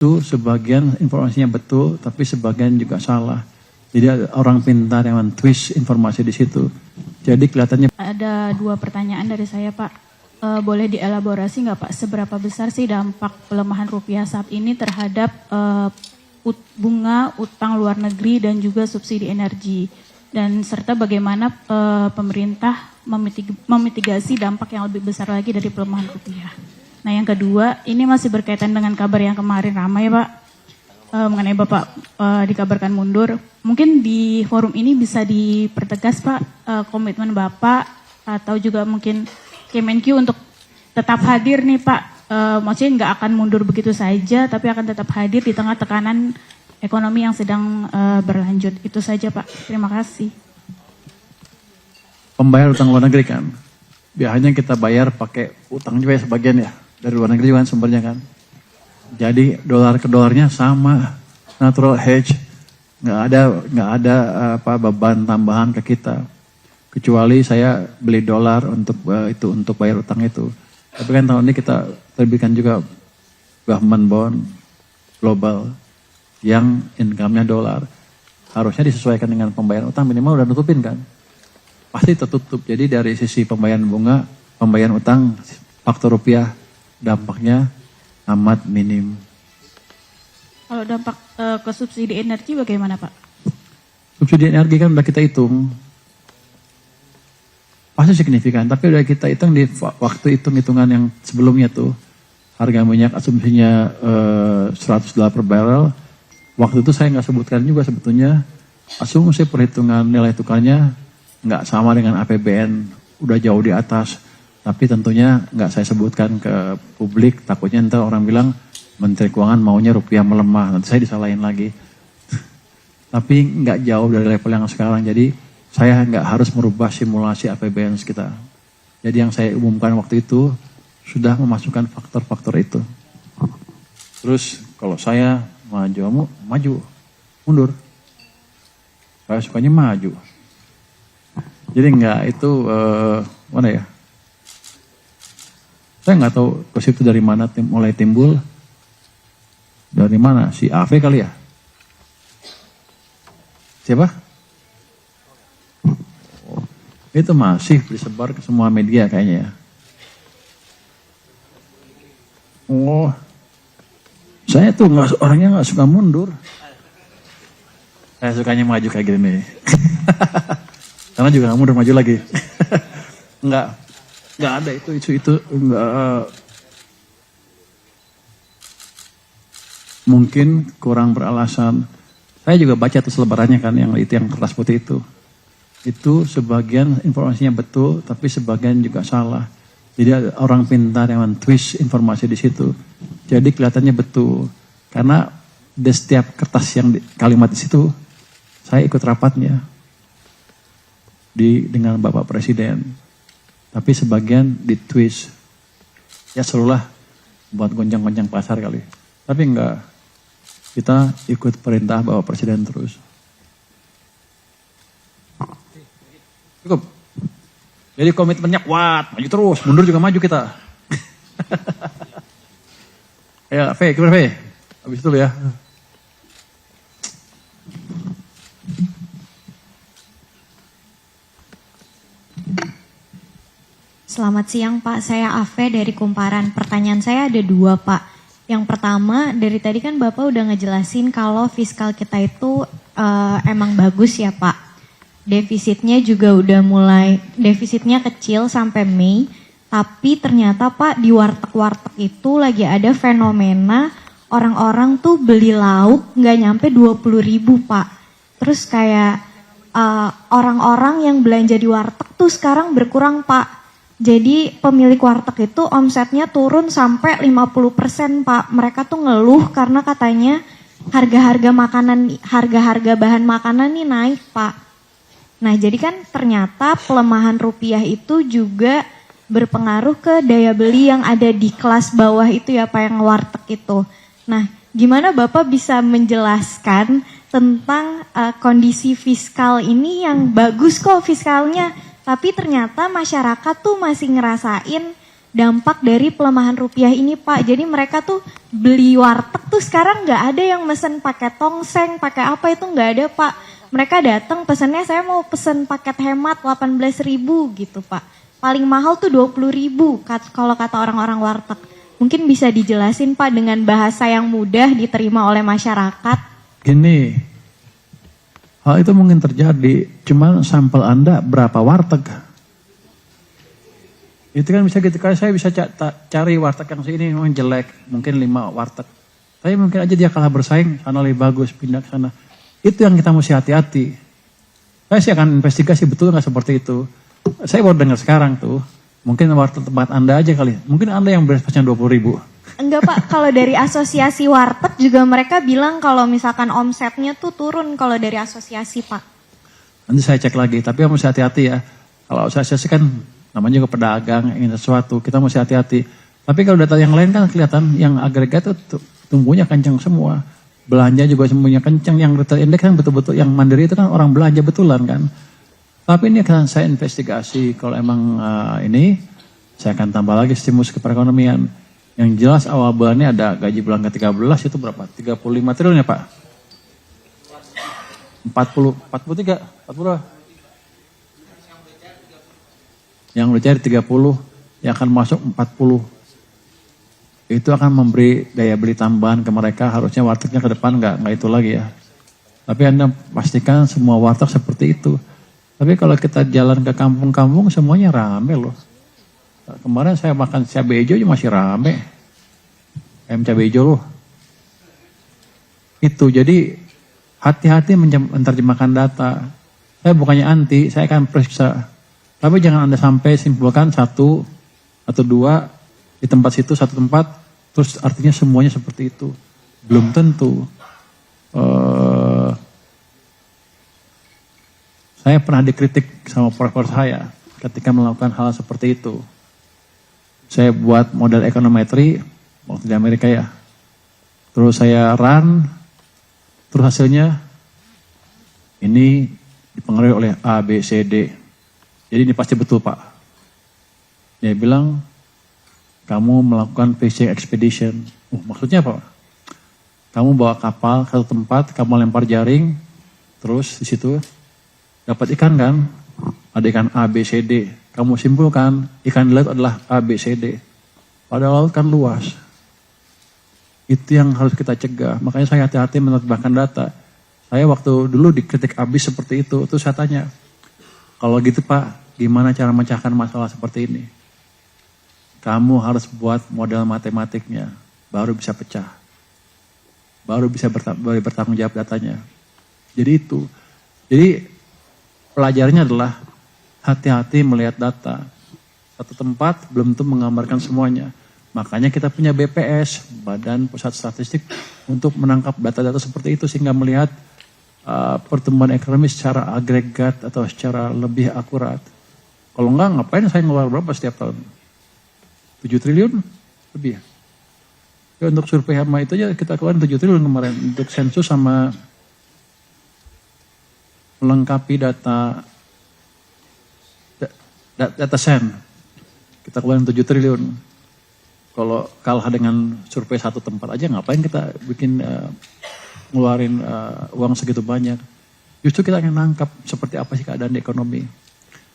Itu sebagian informasinya betul, tapi sebagian juga salah. Jadi ada orang pintar yang men-twist informasi di situ. Jadi kelihatannya ada 2 pertanyaan dari saya, Pak. Boleh dielaborasi nggak, Pak? Seberapa besar sih dampak pelemahan rupiah saat ini terhadap bunga utang luar negeri dan juga subsidi energi? Dan serta bagaimana pemerintah memitigasi dampak yang lebih besar lagi dari pelemahan rupiah? Nah, yang kedua, ini masih berkaitan dengan kabar yang kemarin ramai, Pak, mengenai Bapak dikabarkan mundur. Mungkin di forum ini bisa dipertegas, Pak, komitmen Bapak atau juga mungkin Kemenq untuk tetap hadir nih, Pak. Maksudnya nggak akan mundur begitu saja, tapi akan tetap hadir di tengah tekanan ekonomi yang sedang berlanjut. Itu saja, Pak. Terima kasih. pembayar utang luar negeri kan, biasanya kita bayar pakai utang juga sebagian ya, dari luar negeri kan sumbernya kan. Jadi dolar ke dolarnya sama, natural hedge, nggak ada beban tambahan ke kita. Kecuali saya beli dolar untuk bayar utang itu. Tapi kan tahun ini kita terbitkan juga government bond global yang income-nya dolar. Harusnya disesuaikan dengan pembayaran utang, minimal udah nutupin kan. Pasti tertutup. Jadi dari sisi pembayaran bunga, pembayaran utang, faktor rupiah, dampaknya amat minim. Kalau dampak ke subsidi energi bagaimana, Pak? Subsidi energi kan udah kita hitung. Pasti signifikan, tapi udah kita hitung di waktu hitung-hitungan yang sebelumnya tuh. Harga minyak asumsinya $100 per barrel. Waktu itu saya nggak sebutkan juga sebetulnya. Asumsi perhitungan nilai tukarnya nggak sama dengan APBN, udah jauh di atas. Tapi tentunya nggak saya sebutkan ke publik, takutnya ntar orang bilang Menteri Keuangan maunya rupiah melemah, nanti saya disalahin lagi. Tapi nggak jauh dari level yang sekarang, jadi saya nggak harus merubah simulasi APBN kita. Jadi yang saya umumkan waktu itu sudah memasukkan faktor-faktor itu. Terus kalau saya maju, mundur. Saya sukanya maju. Jadi enggak itu mana ya? Saya nggak tahu gosip itu dari mana mulai timbul. Dari mana? Si AV kali ya? Siapa? Itu masih disebar ke semua media kayaknya ya. Oh, saya tuh orangnya nggak suka mundur. Saya sukanya maju kayak gini nih. Karena juga nggak mundur maju lagi. Nggak ada itu nggak. Mungkin kurang beralasan. Saya juga baca tuh selebarannya kan yang kertas putih itu. Itu sebagian informasinya betul, tapi sebagian juga salah. Jadi ada orang pintar yang men-twist informasi di situ. Jadi kelihatannya betul. Karena di setiap kertas yang kalimat di situ, saya ikut rapatnya dengan Bapak Presiden. Tapi sebagian di-twist. Ya selulah buat goncang-goncang pasar kali. Tapi enggak. Kita ikut perintah Bapak Presiden terus. Cukup. Jadi komitmennya kuat, maju terus, mundur juga maju kita. Ya, V, gimana V? Habis itu ya. Selamat siang Pak, saya Ave dari Kumparan. Pertanyaan saya ada 2 Pak. Yang pertama, dari tadi kan Bapak udah ngejelasin kalau fiskal kita itu emang bagus ya Pak. Defisitnya juga udah defisitnya kecil sampai Mei. Tapi ternyata Pak di warteg-warteg itu lagi ada fenomena orang-orang tuh beli lauk nggak nyampe 20.000 Pak. Terus kayak orang-orang yang belanja di warteg tuh sekarang berkurang Pak. Jadi pemilik warteg itu omsetnya turun sampai 50% Pak. Mereka tuh ngeluh karena katanya harga-harga bahan makanan nih naik Pak. Nah jadi kan ternyata pelemahan rupiah itu juga berpengaruh ke daya beli yang ada di kelas bawah itu ya Pak, yang warteg itu. Nah gimana Bapak bisa menjelaskan tentang kondisi fiskal ini yang bagus kok fiskalnya, tapi ternyata masyarakat tuh masih ngerasain dampak dari pelemahan rupiah ini Pak. Jadi mereka tuh beli warteg tuh sekarang nggak ada yang mesen pakai tongseng, pakai apa itu nggak ada Pak. Mereka datang pesennya saya mau pesen paket hemat 18.000 gitu Pak. Paling mahal tuh 20.000 kalau kata orang-orang warteg. Mungkin bisa dijelasin Pak dengan bahasa yang mudah diterima oleh masyarakat. Gini, hal itu mungkin terjadi, cuman sampel Anda berapa warteg? Itu kan bisa gitu, kalau saya bisa cari warteg yang sini memang jelek, mungkin 5 warteg. Tapi mungkin aja dia kalah bersaing, sana lebih bagus, pindah ke sana. Itu yang kita mesti hati-hati. Saya sih akan investigasi betul nggak seperti itu. Saya baru dengar sekarang tuh, mungkin warteg tempat Anda aja kali, mungkin Anda yang berespasnya 20.000. Enggak Pak, kalau dari asosiasi warteg juga mereka bilang kalau misalkan omsetnya tuh turun kalau dari asosiasi Pak. Nanti saya cek lagi, tapi mesti hati-hati ya. Kalau asosiasi kan namanya juga pedagang, ingin sesuatu, kita mesti hati-hati. Tapi kalau data yang lain kan kelihatan yang agregat itu tumbuhnya kencang semua. Belanja juga semuanya kencang, yang retail index kan betul-betul, yang mandiri itu kan orang belanja betulan kan. Tapi ini akan saya investigasi, kalau emang ini, saya akan tambah lagi stimulus ke perekonomian. Yang jelas awal bulannya ada gaji bulan ke-13 itu berapa? 35 triliun ya Pak? 43, 40. Yang udah cari 30, yang akan masuk 40. Itu akan memberi daya beli tambahan ke mereka, harusnya wartegnya ke depan nggak itu lagi ya. Tapi Anda pastikan semua warteg seperti itu. Tapi kalau kita jalan ke kampung-kampung semuanya rame loh. Kemarin saya makan cabai hijau masih rame. Ayam cabai hijau loh. Itu jadi hati-hati menerjemahkan data. Saya bukannya anti, saya akan periksa. Tapi jangan Anda sampai simpulkan 1 atau 2 di tempat situ, 1 tempat, terus artinya semuanya seperti itu. Belum tentu. Saya pernah dikritik sama profesor saya ketika melakukan hal seperti itu. Saya buat model ekonometri waktu di Amerika ya. Terus saya run, terus hasilnya ini dipengaruhi oleh A, B, C, D. Jadi ini pasti betul Pak. Dia bilang, kamu melakukan fishing expedition. Maksudnya apa? Kamu bawa kapal ke satu tempat, kamu lempar jaring, terus di situ dapat ikan kan? Ada ikan A, B, C, D. Kamu simpulkan ikan di laut adalah A, B, C, D. Padahal laut kan luas. Itu yang harus kita cegah. Makanya saya hati-hati menerjemahkan data. Saya waktu dulu dikritik abis seperti itu. Terus saya tanya, kalau gitu Pak, gimana cara memecahkan masalah seperti ini? Kamu harus buat model matematiknya, baru bisa pecah. Baru bisa bertanggung jawab datanya. Jadi itu. Jadi pelajarannya adalah hati-hati melihat data. Satu tempat belum tentu menggambarkan semuanya. Makanya kita punya BPS, Badan Pusat Statistik, untuk menangkap data-data seperti itu sehingga melihat pertumbuhan ekonomi secara agregat atau secara lebih akurat. Kalau enggak, ngapain saya ngeluar berapa setiap tahun? 7 triliun lebih ya. Ya untuk survei Hama itu aja kita keluarin 7 triliun kemarin. Untuk sensus sama melengkapi data sen. Kita keluarin 7 triliun. Kalau kalah dengan survei satu tempat aja ngapain kita bikin ngeluarin uang segitu banyak. Justru kita akan nangkap seperti apa sih keadaan di ekonomi.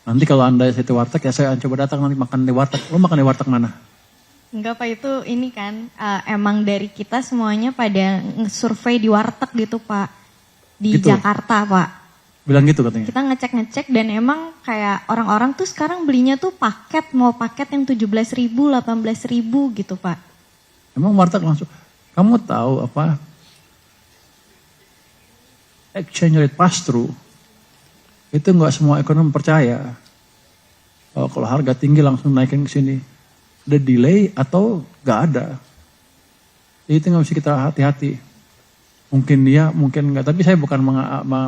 Nanti kalau Anda situ warteg ya saya coba datang nanti makan di warteg. Lo makan di warteg mana? Enggak Pak, itu ini kan emang dari kita semuanya pada survei di warteg gitu Pak. Di gitu. Jakarta Pak. Bilang gitu katanya. Kita ngecek-ngecek dan emang kayak orang-orang tuh sekarang belinya tuh paket, mau paket yang 17.000, 18.000 gitu Pak. Emang warteg langsung. Kamu tahu apa? Exchange rate pass through. Itu nggak semua ekonom percaya. Kalau harga tinggi langsung naikin ke sini. Ada delay atau nggak ada. Itu nggak mesti kita hati-hati. Mungkin dia, mungkin enggak. Tapi saya bukan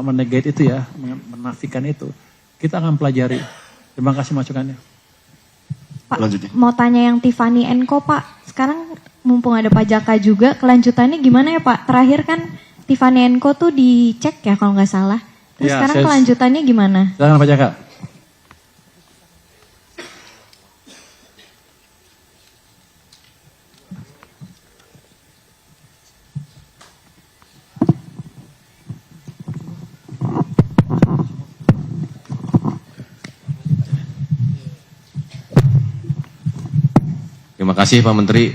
menegate itu ya, menafikan itu. Kita akan pelajari. Terima kasih masukannya. Pak, mau tanya yang Tiffany & Co Pak. Sekarang mumpung ada Pak Jaka juga, kelanjutannya gimana ya Pak? Terakhir kan Tiffany & Co tuh dicek ya kalau nggak salah. Terus ya, sekarang kelanjutannya gimana? Silakan Pak Jaka. Terima kasih Pak Menteri.